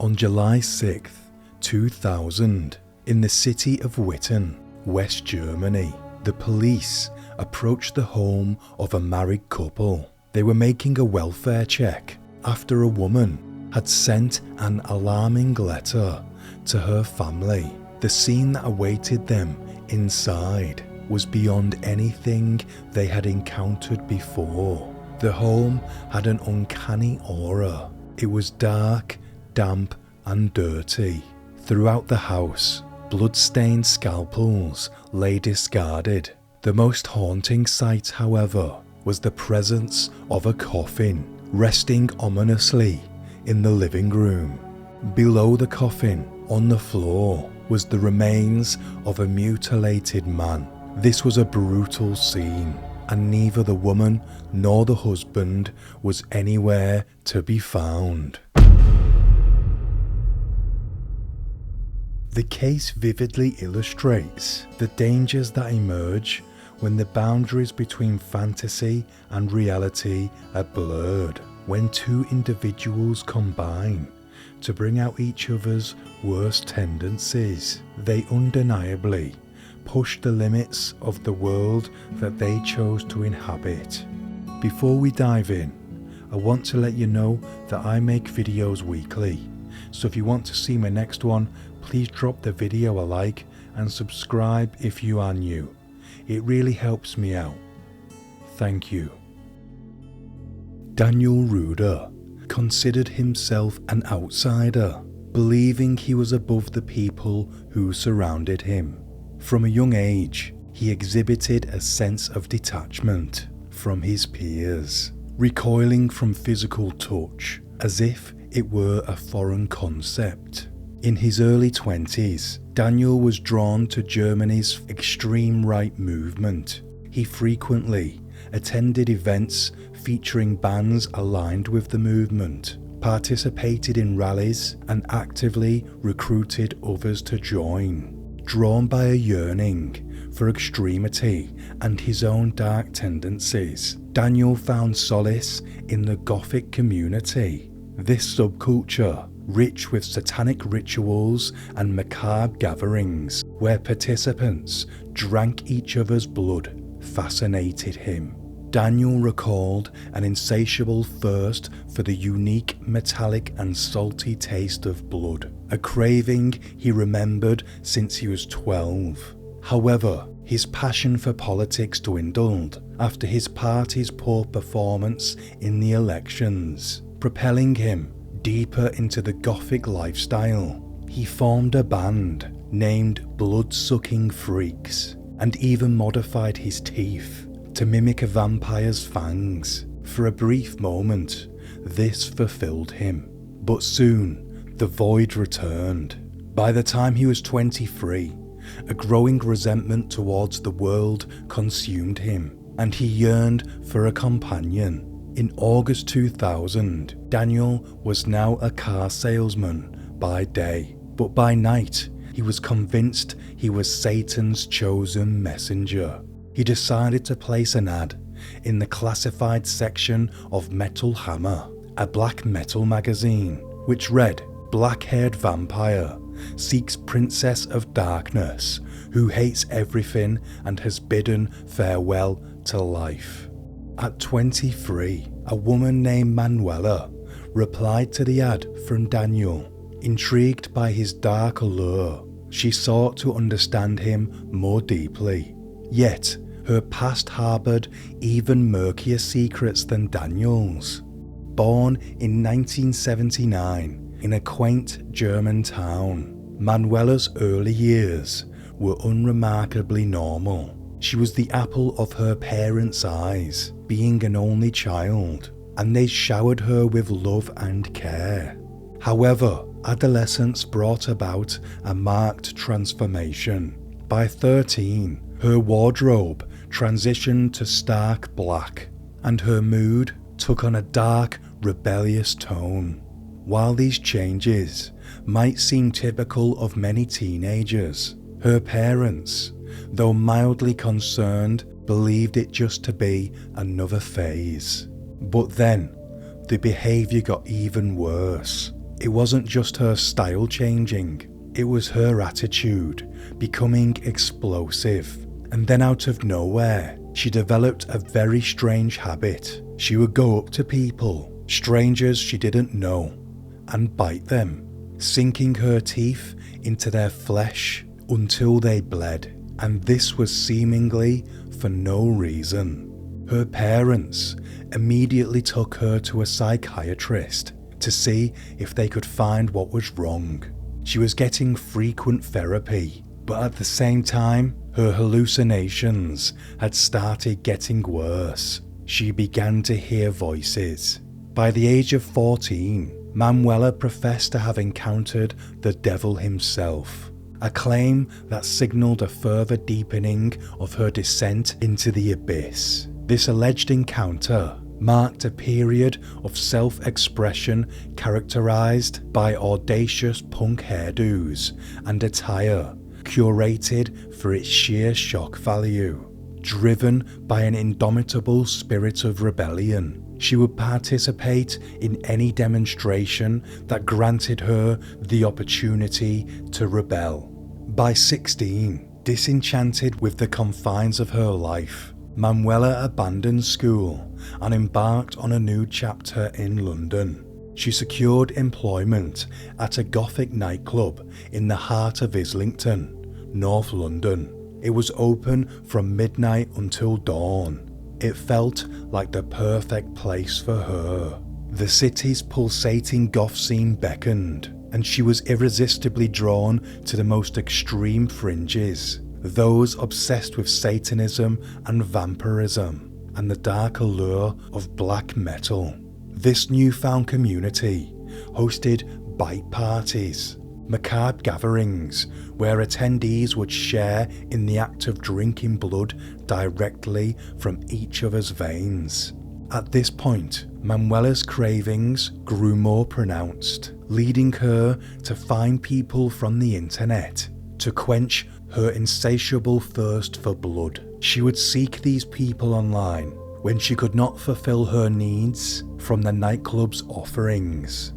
On July 6, 2000, in the city of Witten, West Germany, the police approached the home of a married couple. They were making a welfare check after a woman had sent an alarming letter to her family. The scene that awaited them inside was beyond anything they had encountered before. The home had an uncanny aura. It was dark, damp and dirty. Throughout the house, blood-stained scalpels lay discarded. The most haunting sight, however, was the presence of a coffin resting ominously in the living room. Below the coffin, on the floor, was the remains of a mutilated man. This was a brutal scene, and neither the woman nor the husband was anywhere to be found. The case vividly illustrates the dangers that emerge when the boundaries between fantasy and reality are blurred, when two individuals combine to bring out each other's worst tendencies. They undeniably push the limits of the world that they chose to inhabit. Before we dive in, I want to let you know that I make videos weekly, so if you want to see my next one, please drop the video a like and subscribe if you are new. It really helps me out. Thank you. Daniel Ruder considered himself an outsider, believing he was above the people who surrounded him. From a young age, he exhibited a sense of detachment from his peers, recoiling from physical touch as if it were a foreign concept. In his early 20s, Daniel was drawn to Germany's extreme right movement. He frequently attended events featuring bands aligned with the movement, participated in rallies, and actively recruited others to join. Drawn by a yearning for extremity and his own dark tendencies, Daniel found solace in the Gothic community. This subculture, rich with satanic rituals and macabre gatherings where participants drank each other's blood, fascinated him. Daniel recalled an insatiable thirst for the unique metallic and salty taste of blood, a craving he remembered since he was 12. However, his passion for politics dwindled after his party's poor performance in the elections, propelling him deeper into the Gothic lifestyle. He formed a band named Blood-Sucking Freaks and even modified his teeth to mimic a vampire's fangs. For a brief moment, this fulfilled him, but soon the void returned. By the time he was 23, a growing resentment towards the world consumed him, and he yearned for a companion. In August 2000, Daniel was now a car salesman by day, but by night he was convinced he was Satan's chosen messenger. He decided to place an ad in the classified section of Metal Hammer, a black metal magazine, which read, "Black-haired vampire seeks princess of darkness who hates everything and has bidden farewell to life." At 23, a woman named Manuela replied to the ad from Daniel. Intrigued by his dark allure, she sought to understand him more deeply. Yet, her past harboured even murkier secrets than Daniel's. Born in 1979 in a quaint German town, Manuela's early years were unremarkably normal. She was the apple of her parents' eyes, being an only child, and they showered her with love and care. However, adolescence brought about a marked transformation. By 13, her wardrobe transitioned to stark black, and her mood took on a dark, rebellious tone. While these changes might seem typical of many teenagers, her parents, though mildly concerned, believed it just to be another phase. But then, the behaviour got even worse. It wasn't just her style changing, it was her attitude becoming explosive. And then out of nowhere, she developed a very strange habit. She would go up to people, strangers she didn't know, and bite them, sinking her teeth into their flesh until they bled. And this was seemingly for no reason. Her parents immediately took her to a psychiatrist to see if they could find what was wrong. She was getting frequent therapy, but at the same time, her hallucinations had started getting worse. She began to hear voices. By the age of 14, Manuela professed to have encountered the devil himself, a claim that signalled a further deepening of her descent into the abyss. This alleged encounter marked a period of self-expression characterised by audacious punk hairdos and attire curated for its sheer shock value. Driven by an indomitable spirit of rebellion, she would participate in any demonstration that granted her the opportunity to rebel. By 16, disenchanted with the confines of her life, Manuela abandoned school and embarked on a new chapter in London. She secured employment at a Gothic nightclub in the heart of Islington, North London. It was open from midnight until dawn. It felt like the perfect place for her. The city's pulsating goth scene beckoned, and she was irresistibly drawn to the most extreme fringes, those obsessed with Satanism and vampirism, and the dark allure of black metal. This newfound community hosted bite parties, macabre gatherings where attendees would share in the act of drinking blood directly from each other's veins. At this point, Manuela's cravings grew more pronounced, leading her to find people from the internet to quench her insatiable thirst for blood. She would seek these people online when she could not fulfill her needs from the nightclub's offerings.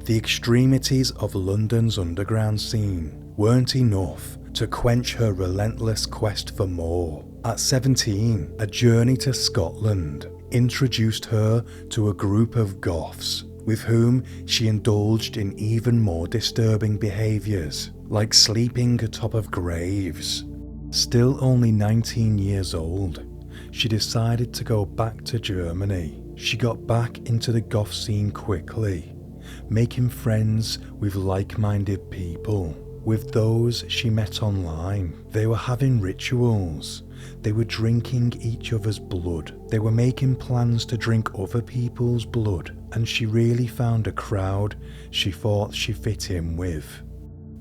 The extremities of London's underground scene weren't enough to quench her relentless quest for more. At 17, a journey to Scotland introduced her to a group of goths with whom she indulged in even more disturbing behaviours, like sleeping atop of graves. Still only 19 years old, she decided to go back to Germany. She got back into the goth scene quickly, making friends with like-minded people, with those she met online. They were having rituals. They were drinking each other's blood. They were making plans to drink other people's blood, and she really found a crowd she thought she fit in with.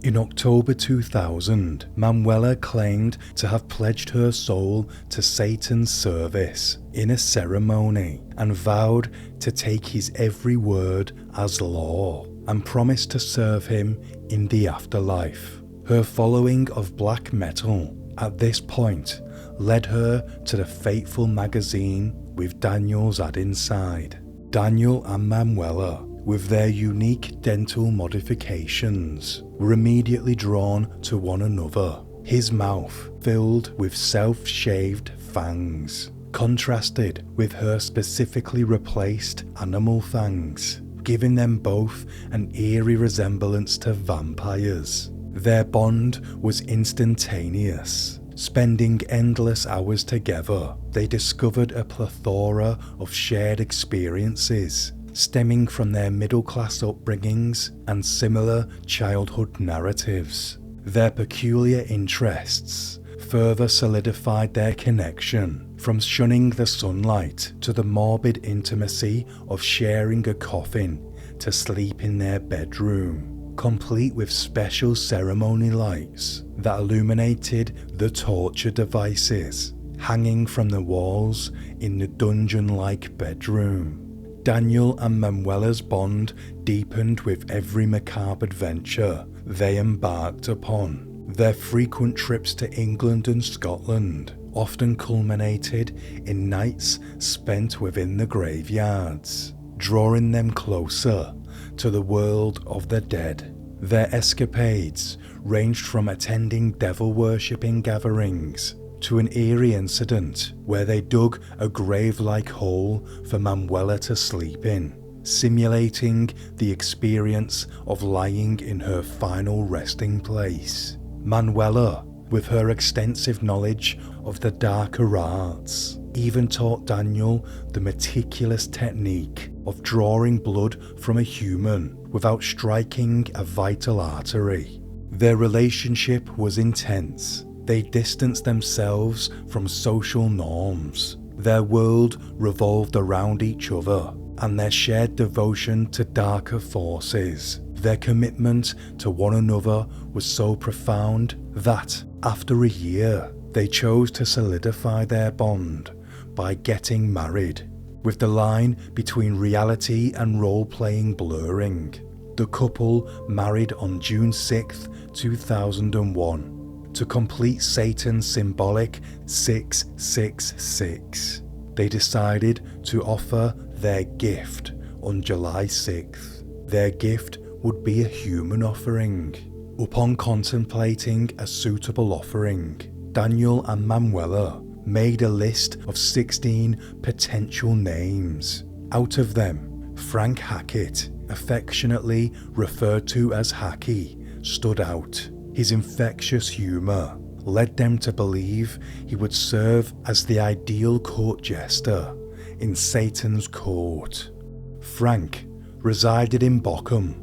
In October 2000, Manuela claimed to have pledged her soul to Satan's service in a ceremony and vowed to take his every word as law and promised to serve him in the afterlife. Her following of black metal at this point led her to the fateful magazine with Daniel's ad inside. Daniel and Manuela, with their unique dental modifications, were immediately drawn to one another. His mouth filled with self-shaved fangs, contrasted with her specifically replaced animal fangs, giving them both an eerie resemblance to vampires. Their bond was instantaneous. Spending endless hours together, they discovered a plethora of shared experiences stemming from their middle-class upbringings and similar childhood narratives. Their peculiar interests further solidified their connection, from shunning the sunlight to the morbid intimacy of sharing a coffin to sleep in their bedroom, complete with special ceremony lights that illuminated the torture devices hanging from the walls in the dungeon-like bedroom. Daniel and Manuela's bond deepened with every macabre adventure they embarked upon. Their frequent trips to England and Scotland often culminated in nights spent within the graveyards, drawing them closer to the world of the dead. Their escapades ranged from attending devil-worshipping gatherings to an eerie incident where they dug a grave-like hole for Manuela to sleep in, simulating the experience of lying in her final resting place. Manuela, with her extensive knowledge of the darker arts, even taught Daniel the meticulous technique of drawing blood from a human without striking a vital artery. Their relationship was intense. They distanced themselves from social norms. Their world revolved around each other, and their shared devotion to darker forces. Their commitment to one another was so profound that, after a year, they chose to solidify their bond by getting married, with the line between reality and role-playing blurring. The couple married on June 6, 2001, to complete Satan's symbolic 666. They decided to offer their gift on July 6th. Their gift would be a human offering. Upon contemplating a suitable offering, Daniel and Manuela made a list of 16 potential names. Out of them, Frank Hackett, affectionately referred to as Hacky, stood out. His infectious humour led them to believe he would serve as the ideal court jester in Satan's court. Frank resided in Bochum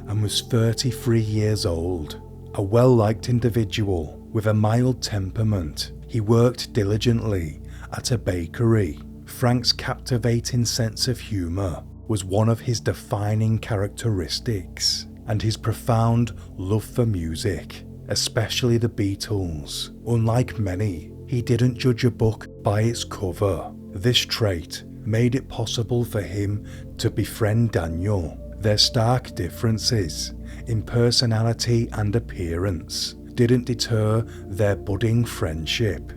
and was 33 years old. A well-liked individual with a mild temperament, he worked diligently at a bakery. Frank's captivating sense of humour was one of his defining characteristics, and his profound love for music, especially the Beatles. Unlike many, he didn't judge a book by its cover. This trait made it possible for him to befriend Daniel. Their stark differences in personality and appearance didn't deter their budding friendship.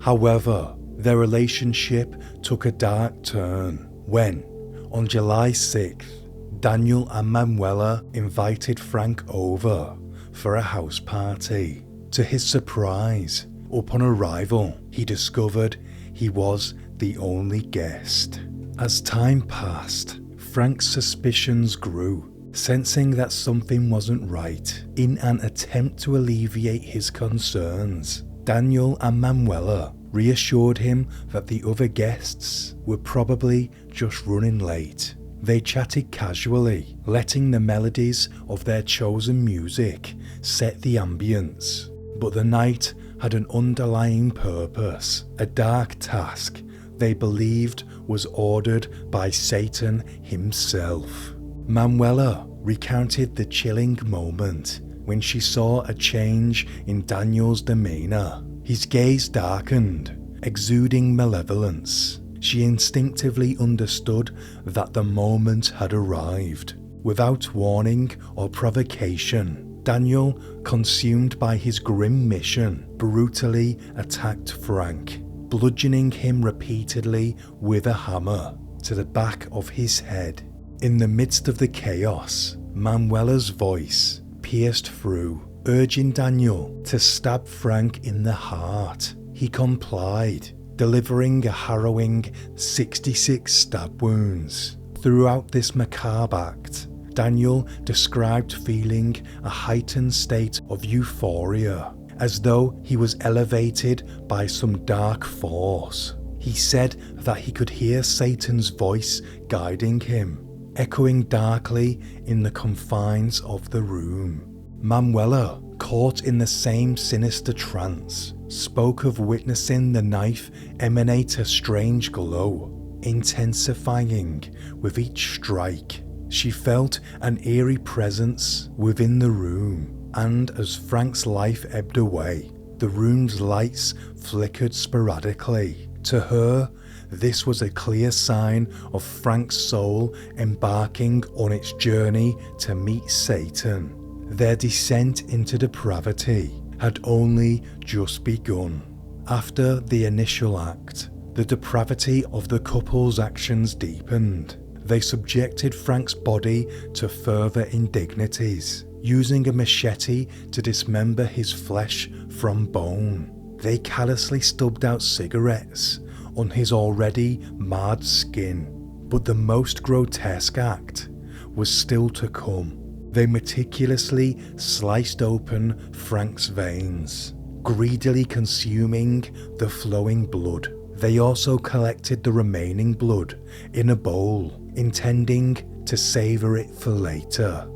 However, their relationship took a dark turn when, on July 6th, Daniel and Manuela invited Frank over for a house party. To his surprise, upon arrival, he discovered he was the only guest. As time passed, Frank's suspicions grew. Sensing that something wasn't right, in an attempt to alleviate his concerns, Daniel and Manuela reassured him that the other guests were probably just running late. They chatted casually, letting the melodies of their chosen music set the ambience. But the night had an underlying purpose, a dark task they believed was ordered by Satan himself. Manuela recounted the chilling moment when she saw a change in Daniel's demeanour. His gaze darkened, exuding malevolence. She instinctively understood that the moment had arrived. Without warning or provocation, Daniel, consumed by his grim mission, brutally attacked Frank, bludgeoning him repeatedly with a hammer to the back of his head. In the midst of the chaos, Manuela's voice pierced through, urging Daniel to stab Frank in the heart. He complied, delivering a harrowing 66 stab wounds. Throughout this macabre act, Daniel described feeling a heightened state of euphoria, as though he was elevated by some dark force. He said that he could hear Satan's voice guiding him, echoing darkly in the confines of the room. Manuela, caught in the same sinister trance, spoke of witnessing the knife emanate a strange glow, intensifying with each strike. She felt an eerie presence within the room, and as Frank's life ebbed away, the room's lights flickered sporadically. To her, this was a clear sign of Frank's soul embarking on its journey to meet Satan. Their descent into depravity had only just begun. After the initial act, the depravity of the couple's actions deepened. they subjected Frank's body to further indignities, using a machete to dismember his flesh from bone. They callously stubbed out cigarettes on his already marred skin. But the most grotesque act was still to come. They meticulously sliced open Frank's veins, greedily consuming the flowing blood. They also collected the remaining blood in a bowl, intending to savour it for later.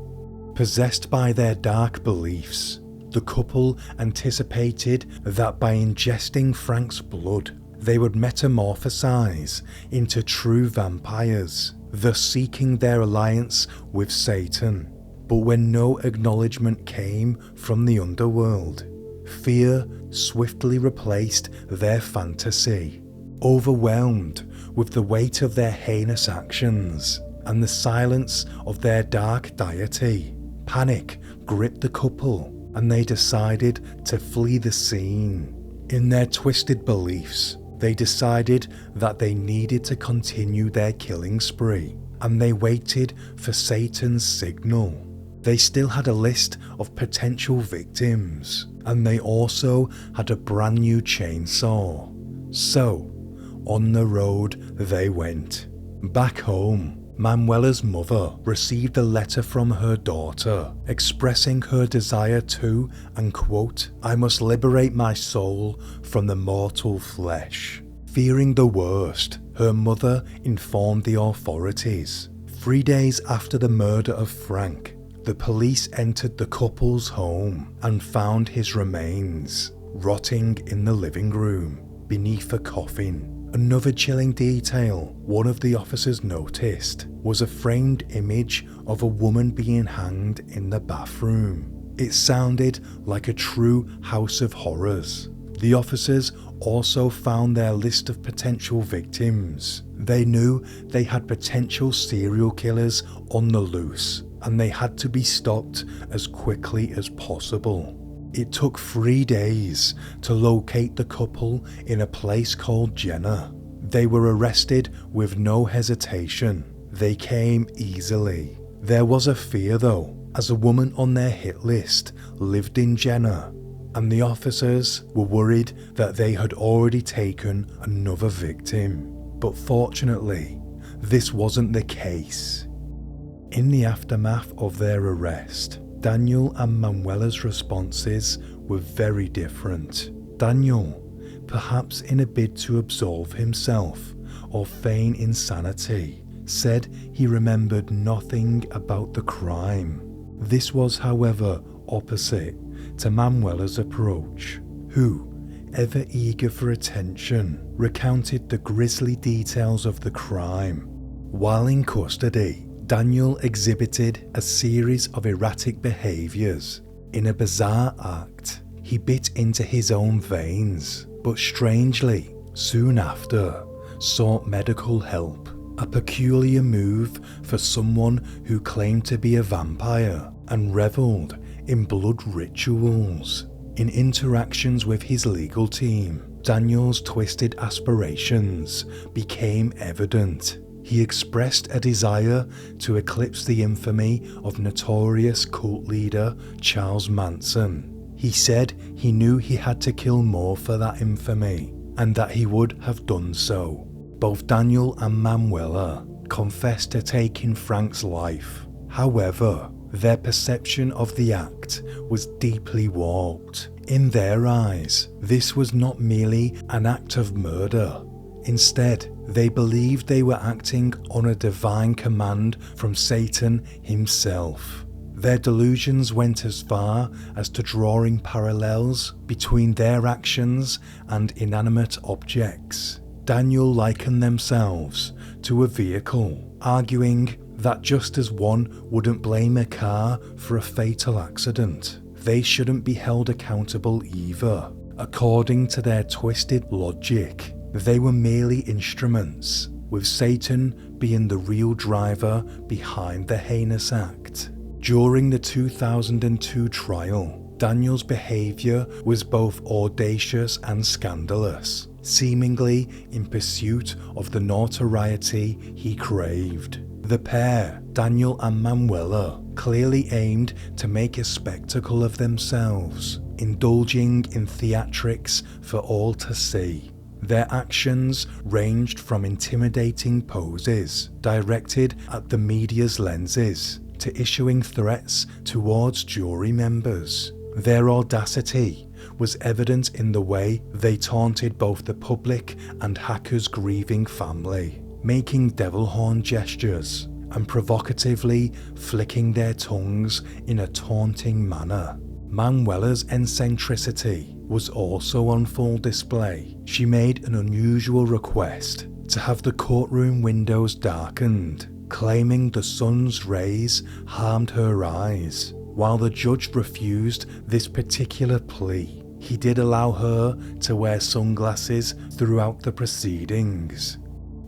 Possessed by their dark beliefs, the couple anticipated that by ingesting Frank's blood, they would metamorphosize into true vampires, thus seeking their alliance with Satan. But when no acknowledgement came from the underworld, fear swiftly replaced their fantasy. Overwhelmed with the weight of their heinous actions and the silence of their dark deity, panic gripped the couple and they decided to flee the scene. In their twisted beliefs, they decided that they needed to continue their killing spree, and they waited for Satan's signal. They still had a list of potential victims, and they also had a brand new chainsaw. So, on the road they went. Back home, Manuela's mother received a letter from her daughter expressing her desire to, and quote, "I must liberate my soul from the mortal flesh." Fearing the worst, her mother informed the authorities. 3 days after the murder of Frank, the police entered the couple's home and found his remains rotting in the living room beneath a coffin. Another chilling detail one of the officers noticed was a framed image of a woman being hanged in the bathroom. It sounded like a true house of horrors. The officers also found their list of potential victims. They knew they had potential serial killers on the loose, and they had to be stopped as quickly as possible. It took 3 days to locate the couple in a place called Jenna. They were arrested with no hesitation. They came easily. There was a fear though, as a woman on their hit list lived in Jenna, and the officers were worried that they had already taken another victim. But fortunately, this wasn't the case. In the aftermath of their arrest, Daniel and Manuela's responses were very different. Daniel, perhaps in a bid to absolve himself or feign insanity, said he remembered nothing about the crime. This was, however, opposite to Manuela's approach, who, ever eager for attention, recounted the grisly details of the crime. While in custody, Daniel exhibited a series of erratic behaviours. In a bizarre act, he bit into his own veins, but strangely, soon after, sought medical help, a peculiar move for someone who claimed to be a vampire and revelled in blood rituals. In interactions with his legal team, Daniel's twisted aspirations became evident. He expressed a desire to eclipse the infamy of notorious cult leader Charles Manson. He said he knew he had to kill more for that infamy, and that he would have done so. Both Daniel and Manuela confessed to taking Frank's life. However, their perception of the act was deeply warped. In their eyes, this was not merely an act of murder. Instead, they believed they were acting on a divine command from Satan himself. Their delusions went as far as to drawing parallels between their actions and inanimate objects. Daniel likened themselves to a vehicle, arguing that just as one wouldn't blame a car for a fatal accident, they shouldn't be held accountable either. According to their twisted logic, they were merely instruments, with Satan being the real driver behind the heinous act. During the 2002 trial, Daniel's behaviour was both audacious and scandalous, seemingly in pursuit of the notoriety he craved. The pair, Daniel and Manuela, clearly aimed to make a spectacle of themselves, indulging in theatrics for all to see. Their actions ranged from intimidating poses directed at the media's lenses to issuing threats towards jury members. Their audacity was evident in the way they taunted both the public and Hacker's grieving family, making devil horn gestures and provocatively flicking their tongues in a taunting manner. Manuela's eccentricity was also on full display. She made an unusual request to have the courtroom windows darkened, claiming the sun's rays harmed her eyes. While the judge refused this particular plea, he did allow her to wear sunglasses throughout the proceedings.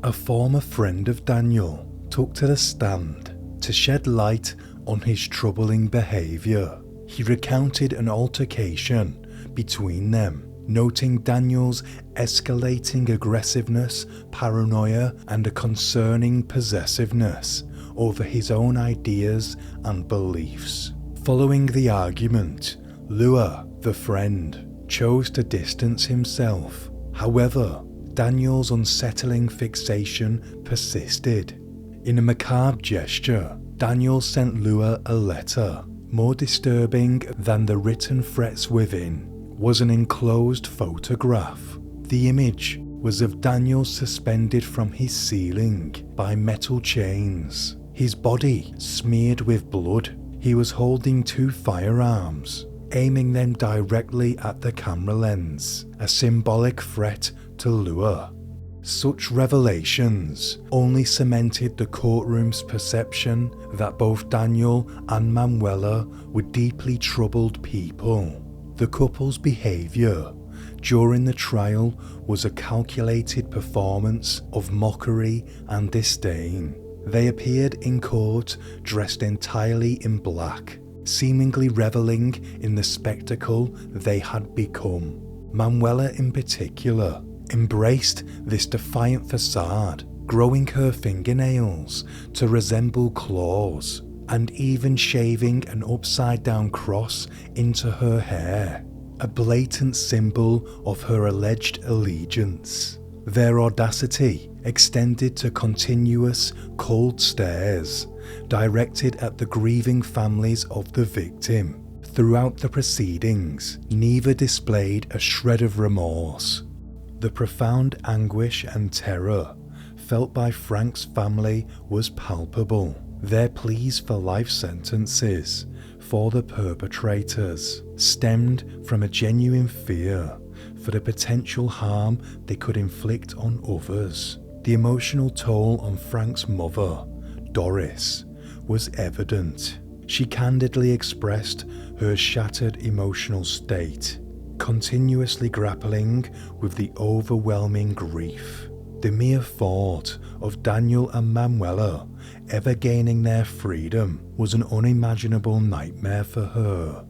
A former friend of Daniel took to the stand to shed light on his troubling behaviour. He recounted an altercation between them, noting Daniel's escalating aggressiveness, paranoia, and a concerning possessiveness over his own ideas and beliefs. Following the argument, Lua, the friend, chose to distance himself. However, Daniel's unsettling fixation persisted. In a macabre gesture, Daniel sent Lua a letter. More disturbing than the written threats within was an enclosed photograph. The image was of Daniel suspended from his ceiling by metal chains, his body smeared with blood. He was holding two firearms, aiming them directly at the camera lens, a symbolic threat to Lua. Such revelations only cemented the courtroom's perception that both Daniel and Manuela were deeply troubled people. The couple's behaviour during the trial was a calculated performance of mockery and disdain. They appeared in court dressed entirely in black, seemingly revelling in the spectacle they had become. Manuela in particular embraced this defiant facade, growing her fingernails to resemble claws and even shaving an upside-down cross into her hair, a blatant symbol of her alleged allegiance. Their audacity extended to continuous, cold stares directed at the grieving families of the victim. Throughout the proceedings, neither displayed a shred of remorse. The profound anguish and terror felt by Frank's family was palpable. Their pleas for life sentences for the perpetrators stemmed from a genuine fear for the potential harm they could inflict on others. The emotional toll on Frank's mother, Doris, was evident. She candidly expressed her shattered emotional state, continuously grappling with the overwhelming grief. The mere thought of Daniel and Manuela ever gaining their freedom was an unimaginable nightmare for her.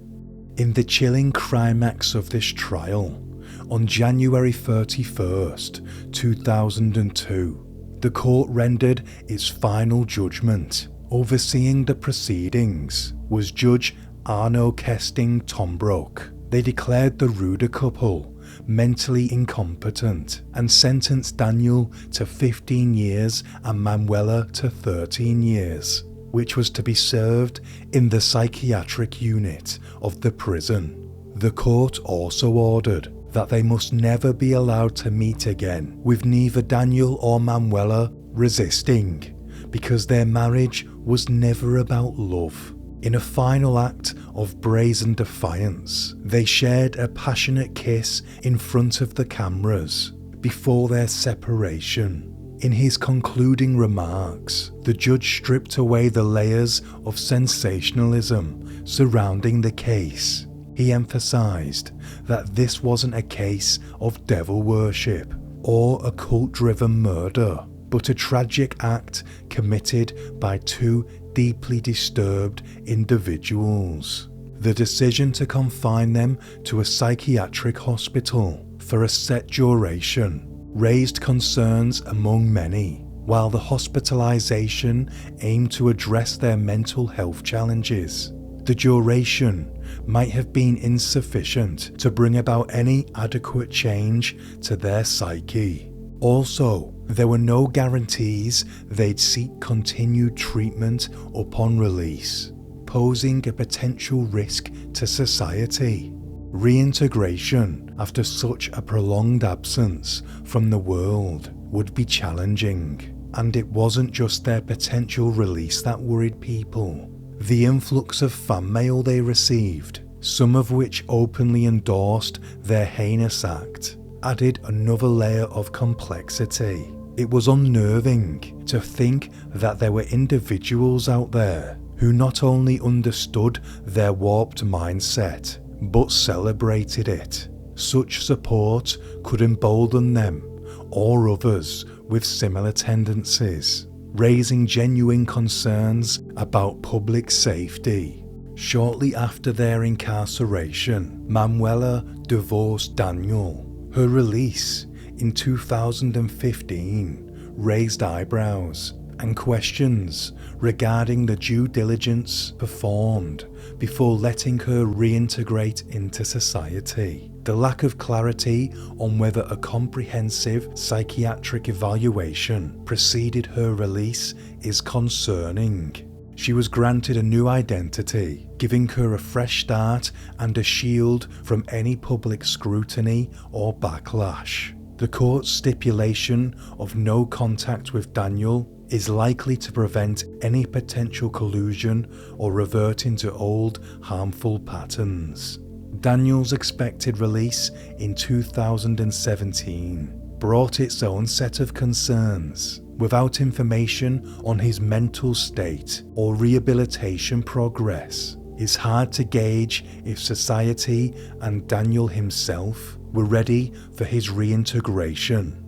In the chilling climax of this trial, on January 31st, 2002, the court rendered its final judgment. Overseeing the proceedings was Judge Arno Kesting Tombrook. They declared the Ruder couple mentally incompetent and sentenced Daniel to 15 years and Manuela to 13 years, which was to be served in the psychiatric unit of the prison. The court also ordered that they must never be allowed to meet again, with neither Daniel or Manuela resisting, because their marriage was never about love. In a final act of brazen defiance, they shared a passionate kiss in front of the cameras before their separation. In his concluding remarks, the judge stripped away the layers of sensationalism surrounding the case. He emphasized that this wasn't a case of devil worship or a cult-driven murder, but a tragic act committed by two deeply disturbed individuals. The decision to confine them to a psychiatric hospital for a set duration raised concerns among many. while the hospitalization aimed to address their mental health challenges. The duration might have been insufficient to bring about any adequate change to their psyche. Also, there were no guarantees they'd seek continued treatment upon release, posing a potential risk to society. Reintegration after such a prolonged absence from the world would be challenging, and it wasn't just their potential release that worried people. The influx of fan mail they received, some of which openly endorsed their heinous act, added another layer of complexity. It was unnerving to think that there were individuals out there who not only understood their warped mindset, but celebrated it. Such support could embolden them or others with similar tendencies, raising genuine concerns about public safety. Shortly after their incarceration, Manuela divorced Daniel. Her release in 2015 raised eyebrows and questions regarding the due diligence performed before letting her reintegrate into society. The lack of clarity on whether a comprehensive psychiatric evaluation preceded her release is concerning. She was granted a new identity, giving her a fresh start and a shield from any public scrutiny or backlash. The court's stipulation of no contact with Daniel is likely to prevent any potential collusion or reverting to old harmful patterns. Daniel's expected release in 2017 brought its own set of concerns. Without information on his mental state or rehabilitation progress, it's hard to gauge if society and Daniel himself were ready for his reintegration.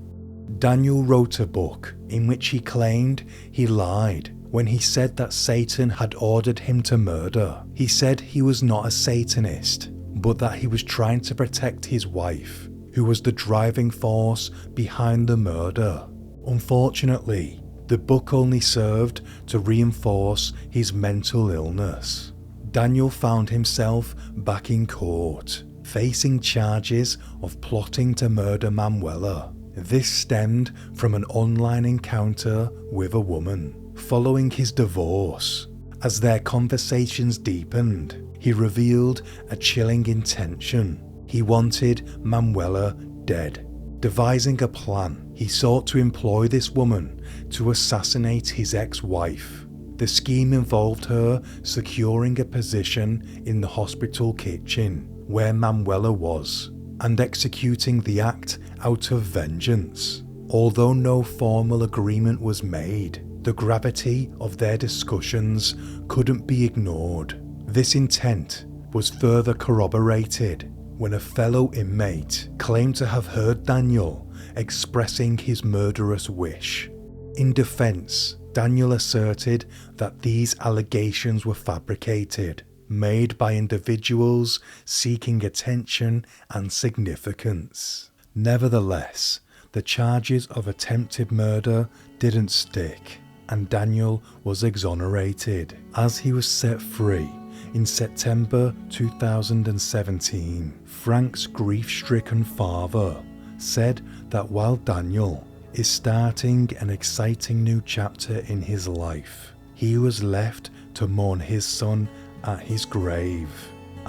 Daniel wrote a book in which he claimed he lied when he said that Satan had ordered him to murder. He said he was not a Satanist, but that he was trying to protect his wife, who was the driving force behind the murder. Unfortunately, the book only served to reinforce his mental illness. Daniel found himself back in court, facing charges of plotting to murder Manuela. This stemmed from an online encounter with a woman. Following his divorce, as their conversations deepened, he revealed a chilling intention. He wanted Manuela dead. Devising a plan, he sought to employ this woman to assassinate his ex-wife. The scheme involved her securing a position in the hospital kitchen where Manuela was, and executing the act out of vengeance. Although no formal agreement was made, the gravity of their discussions couldn't be ignored. This intent was further corroborated when a fellow inmate claimed to have heard Daniel expressing his murderous wish. In defense, Daniel asserted that these allegations were fabricated, made by individuals seeking attention and significance. Nevertheless, the charges of attempted murder didn't stick, and Daniel was exonerated as he was set free in September 2017. Frank's grief-stricken father said that while Daniel is starting an exciting new chapter in his life, he was left to mourn his son at his grave.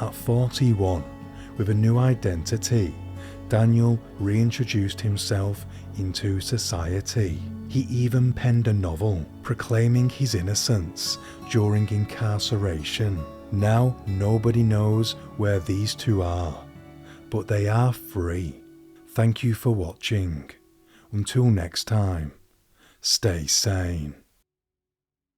At 41, with a new identity, Daniel reintroduced himself into society. He even penned a novel proclaiming his innocence during incarceration. Now nobody knows where these two are, but they are free. Thank you for watching. Until next time, stay sane.